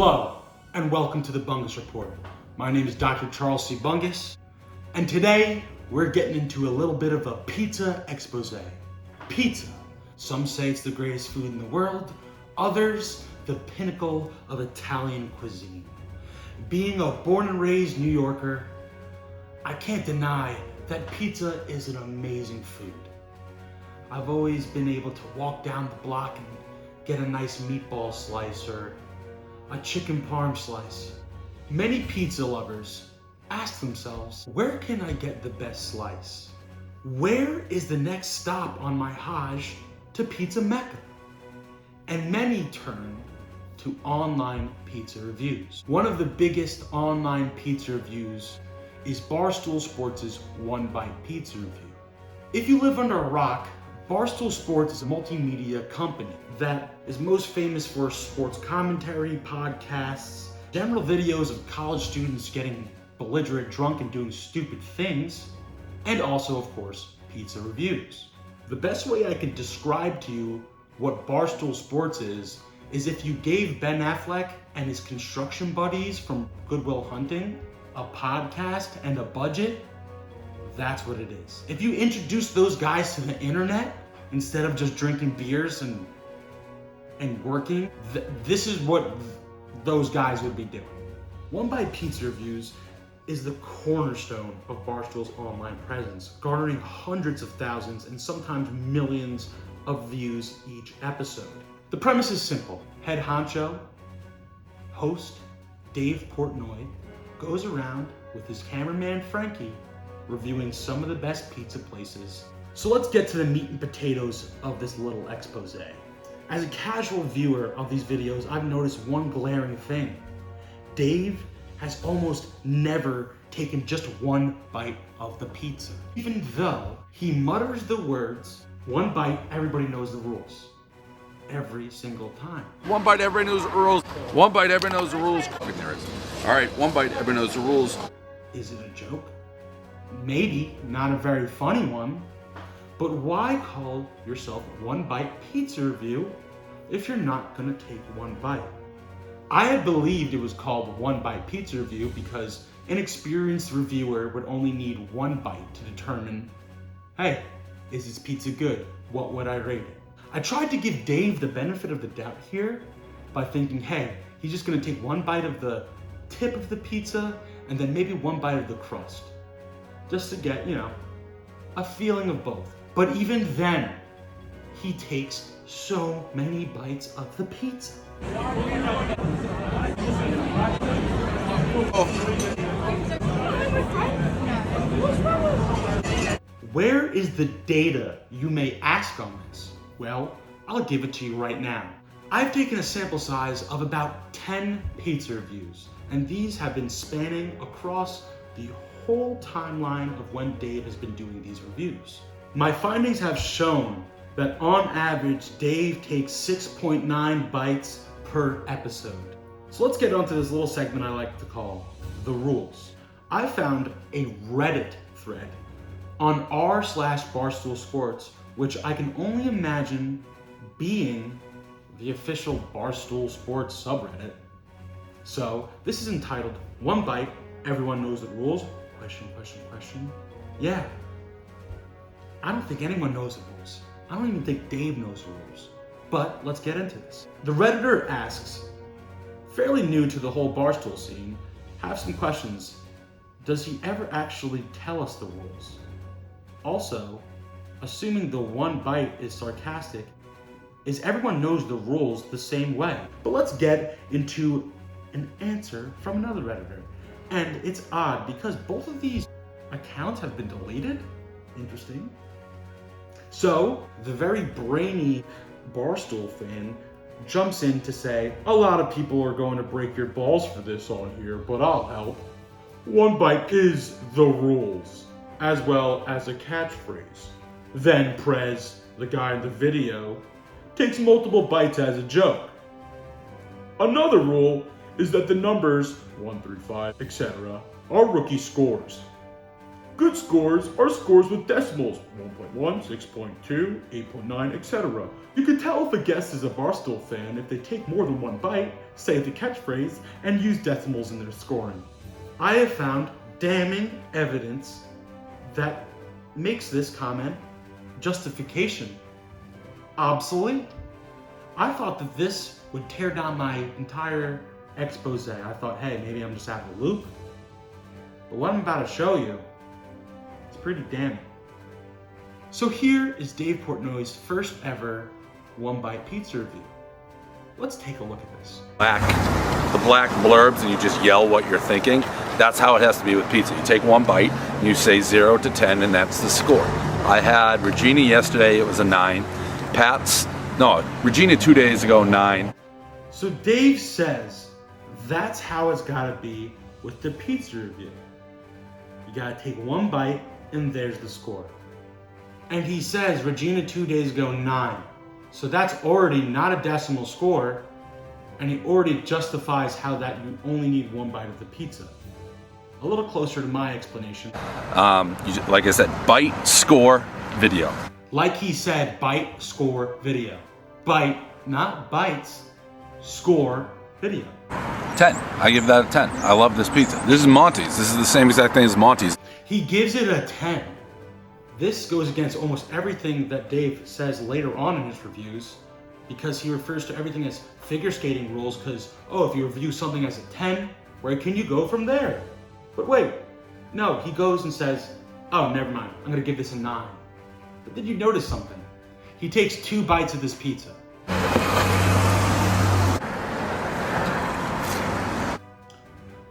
Hello, and welcome to the Bungus Report. My name is Dr. Charles C. Bungus, and today we're getting into a little bit of a pizza expose. Pizza. Some say it's the greatest food in the world, others the pinnacle of Italian cuisine. Being a born and raised New Yorker, I can't deny that pizza is an amazing food. I've always been able to walk down the block and get a nice meatball slice or a chicken parm slice. Many pizza lovers ask themselves, where can I get the best slice? Where is the next stop on my Hajj to Pizza Mecca? And many turn to online pizza reviews. One of the biggest online pizza reviews is Barstool Sports' One Bite Pizza Review. If you live under a rock, Barstool Sports is a multimedia company that is most famous for sports commentary, podcasts, general videos of college students getting belligerent drunk and doing stupid things, and also, of course, pizza reviews. The best way I could describe to you what Barstool Sports is if you gave Ben Affleck and his construction buddies from Good Will Hunting a podcast and a budget. That's what it is. If you introduce those guys to the internet instead of just drinking beers and working, this is what those guys would be doing. One Bite Pizza Reviews is the cornerstone of Barstool's online presence, garnering hundreds of thousands and sometimes millions of views each episode. The premise is simple. Head honcho, host Dave Portnoy, goes around with his cameraman Frankie reviewing some of the best pizza places. So let's get to the meat and potatoes of this little expose. As a casual viewer of these videos, I've noticed one glaring thing. Dave has almost never taken just one bite of the pizza, even though he mutters the words, "One bite, everybody knows the rules," every single time. One bite, everybody knows the rules. One bite, everybody knows the rules. All right, one bite, everybody knows the rules. Is it a joke? Maybe not a very funny one, but why call yourself One Bite Pizza Review if you're not gonna take one bite? I had believed it was called One Bite Pizza Review because an experienced reviewer would only need one bite to determine, hey, is this pizza good? What would I rate it? I tried to give Dave the benefit of the doubt here by thinking, hey, he's just gonna take one bite of the tip of the pizza and then maybe one bite of the crust, just to get, a feeling of both. But even then, he takes so many bites of the pizza. Where is the data, you may ask on this? Well, I'll give it to you right now. I've taken a sample size of about 10 pizza reviews, and these have been spanning across the whole timeline of when Dave has been doing these reviews. My findings have shown that on average, Dave takes 6.9 bites per episode. So let's get onto this little segment I like to call The Rules. I found a Reddit thread on r/Barstool Sports, which I can only imagine being the official Barstool Sports subreddit. So this is entitled, One Bite, Everyone Knows the Rules? Question. Yeah. I don't think anyone knows the rules. I don't even think Dave knows the rules. But let's get into this. The Redditor asks, fairly new to the whole Barstool scene, have some questions. Does he ever actually tell us the rules? Also, assuming the one bite is sarcastic, is everyone knows the rules the same way? But let's get into an answer from another Redditor. And it's odd because both of these accounts have been deleted. Interesting. So the very brainy Barstool fan jumps in to say, a lot of people are going to break your balls for this on here, but I'll help. One bite is the rules, as well as a catchphrase. Then Prez, the guy in the video, takes multiple bites as a joke. Another rule is that the numbers 1 through 5, etc., are rookie scores. Good scores are scores with decimals, 1.1, 6.2, 8.9, etc. You can tell if a guest is a Barstool fan if they take more than one bite, say the catchphrase, and use decimals in their scoring. I have found damning evidence that makes this comment justification obsolete. I thought that this would tear down my entire expose. I thought, hey, maybe I'm just out of the loop. But what I'm about to show you, it's pretty damning. So here is Dave Portnoy's first ever One Bite Pizza review. Let's take a look at this. The black blurbs, and you just yell what you're thinking. That's how it has to be with pizza. You take one bite, and you say 0 to 10, and that's the score. I had Regina yesterday, it was a 9. Regina 2 days ago, 9. So Dave says that's how it's gotta be with the pizza review. You gotta take one bite, and there's the score. And he says Regina 2 days ago, 9. So that's already not a decimal score, and he already justifies how that you only need one bite of the pizza. A little closer to my explanation. Like I said, bite, score, video. Like he said, bite, score, video. Bite, not bites, score, video. 10. I give that a 10. I love this pizza. This is Monty's. This is the same exact thing as Monty's. He gives it a 10. This goes against almost everything that Dave says later on in his reviews, because he refers to everything as figure skating rules, because, if you review something as a 10, where can you go from there? But wait, no, he goes and says, oh, never mind, I'm gonna give this a 9. But did you notice something? He takes 2 bites of this pizza.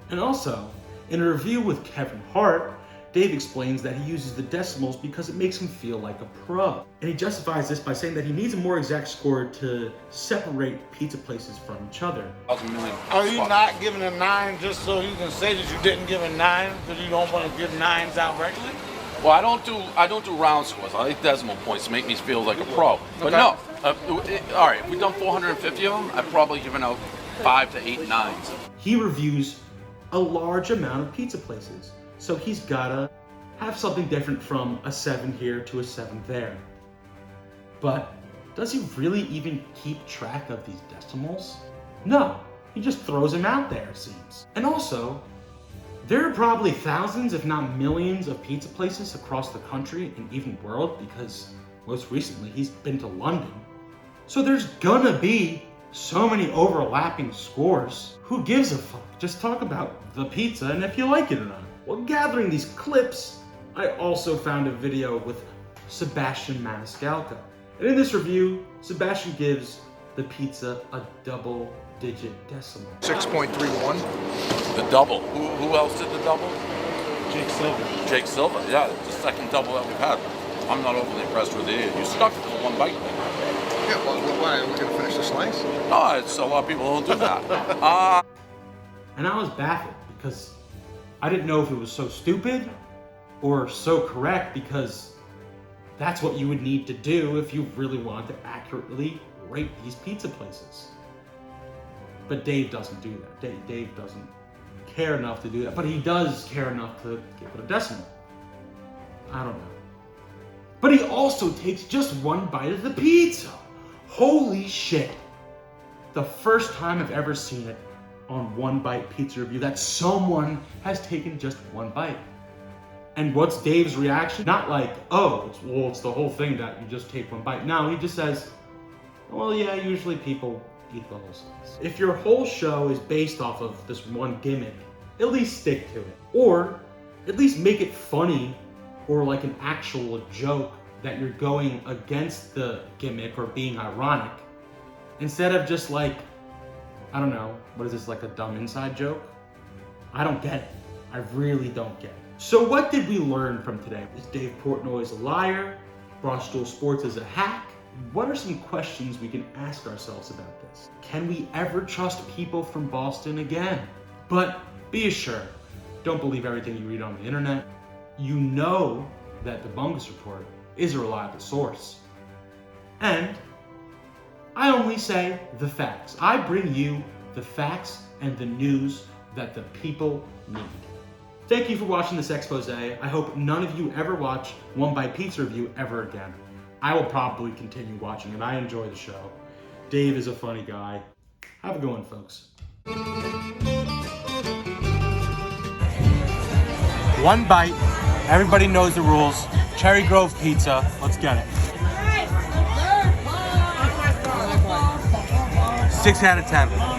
And also, in a review with Kevin Hart, Dave explains that he uses the decimals because it makes him feel like a pro. And he justifies this by saying that he needs a more exact score to separate pizza places from each other. Are you not giving a 9 just so you can say that you didn't give a 9 because you don't want to give 9s out regularly? Well, I don't do round scores. I like decimal points to make me feel like a pro. But no, all right, if we've done 450 of them, I've probably given out 5 to 8 9s. He reviews a large amount of pizza places, so he's gotta have something different from a 7 here to a 7 there. But does he really even keep track of these decimals? No, he just throws them out there, it seems. And also, there are probably thousands, if not millions, of pizza places across the country and even world, because most recently he's been to London. So there's gonna be so many overlapping scores. Who gives a fuck? Just talk about the pizza and if you like it or not. While gathering these clips, I also found a video with Sebastian Maniscalco. And in this review, Sebastian gives the pizza a double-digit decimal. 6.31. The double. Who else did the double? Jake Silver. Jake Silva. Yeah, it's the second double that we've had. I'm not overly impressed with it. You stuck to the one bite thing. Yeah, well, why? Are we going to finish the slice? No, it's a lot of people don't do that. And I was baffled because I didn't know if it was so stupid or so correct, because that's what you would need to do if you really wanted to accurately rate these pizza places. But Dave doesn't do that. Dave doesn't care enough to do that, but he does care enough to give it a decimal. I don't know. But he also takes just one bite of the pizza. Holy shit. The first time I've ever seen it on One Bite Pizza Review that someone has taken just one bite. And what's Dave's reaction? Not like, it's the whole thing that you just take one bite. No, he just says, well, yeah, usually people eat the whole slice. If your whole show is based off of this one gimmick, at least stick to it. Or at least make it funny or like an actual joke that you're going against the gimmick or being ironic. Instead of just like, I don't know, what is this, like a dumb inside joke? I don't get it. I really don't get it. So what did we learn from today? Is Dave Portnoy is a liar? Barstool Sports is a hack? What are some questions we can ask ourselves about this? Can we ever trust people from Boston again? But be assured, don't believe everything you read on the internet. You know that the Bungus Report is a reliable source. And I only say the facts. I bring you the facts and the news that the people need. Thank you for watching this expose. I hope none of you ever watch One Bite Pizza Review ever again. I will probably continue watching it. I enjoy the show. Dave is a funny guy. Have a good one, folks. One bite. Everybody knows the rules. Cherry Grove Pizza. Let's get it. 6 out of 10.